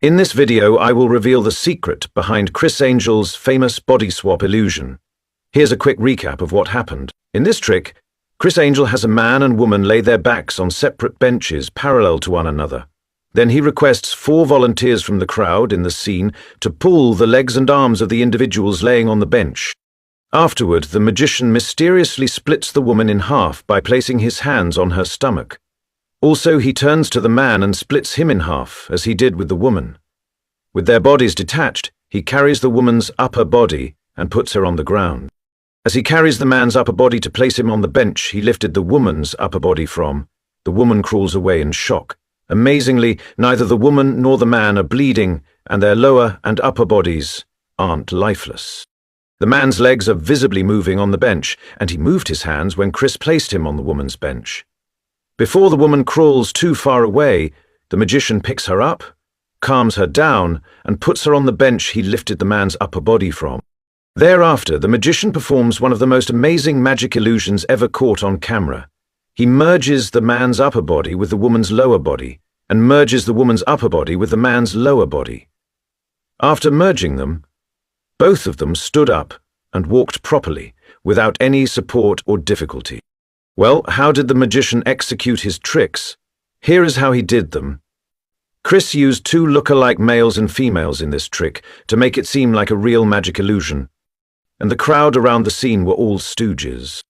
In this video, I will reveal the secret behind Criss Angel's famous body swap illusion. Here's a quick recap of what happened. In this trick, Criss Angel has a man and woman lay their backs on separate benches parallel to one another. Then he requests 4 volunteers from the crowd in the scene to pull the legs and arms of the individuals laying on the bench. Afterward, the magician mysteriously splits the woman in half by placing his hands on her stomach. Also, he turns to the man and splits him in half, as he did with the woman. With their bodies detached, he carries the woman's upper body and puts her on the ground. As he carries the man's upper body to place him on the bench he lifted the woman's upper body from, the woman crawls away in shock. Amazingly, neither the woman nor the man are bleeding, and their lower and upper bodies aren't lifeless. The man's legs are visibly moving on the bench, and he moved his hands when Criss placed him on the woman's bench. Before the woman crawls too far away, the magician picks her up, calms her down, and puts her on the bench he lifted the man's upper body from. Thereafter, the magician performs one of the most amazing magic illusions ever caught on camera. He merges the man's upper body with the woman's lower body, and merges the woman's upper body with the man's lower body. After merging them, both of them stood up and walked properly, without any support or difficulty. Well, how did the magician execute his tricks? Here is how he did them. Criss used 2 look-alike males and females in this trick to make it seem like a real magic illusion, and the crowd around the scene were all stooges.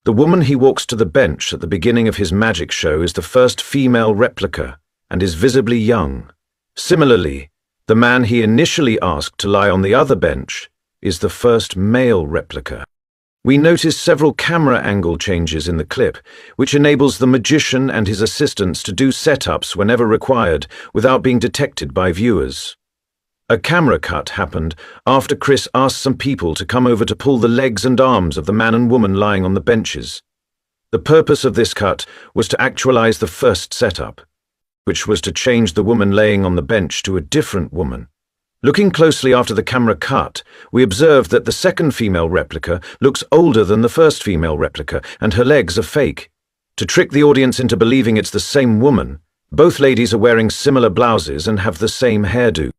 The woman he walks to the bench at the beginning of his magic show is the first female replica and is visibly young. Similarly, the man he initially asked to lie on the other bench is the first male replica. We notice several camera angle changes in the clip, which enables the magician and his assistants to do setups whenever required without being detected by viewers. A camera cut happened after Criss asked some people to come over to pull the legs and arms of the man and woman lying on the benches. The purpose of this cut was to actualize the first setup, which was to change the woman laying on the bench to a different woman. Looking closely after the camera cut, we observed that the second female replica looks older than the first female replica, and her legs are fake. To trick the audience into believing it's the same woman, both ladies are wearing similar blouses and have the same hairdo.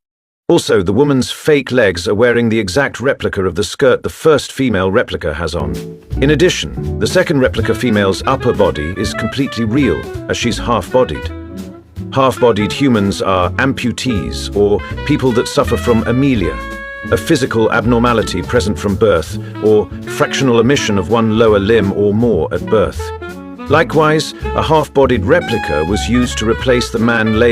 Also, the woman's fake legs are wearing the exact replica of the skirt the first female replica has on. In addition, the second replica female's upper body is completely real, as she's half-bodied. Half-bodied humans are amputees, or people that suffer from amelia, a physical abnormality present from birth, or fractional omission of one lower limb or more at birth. Likewise, a half-bodied replica was used to replace the man laying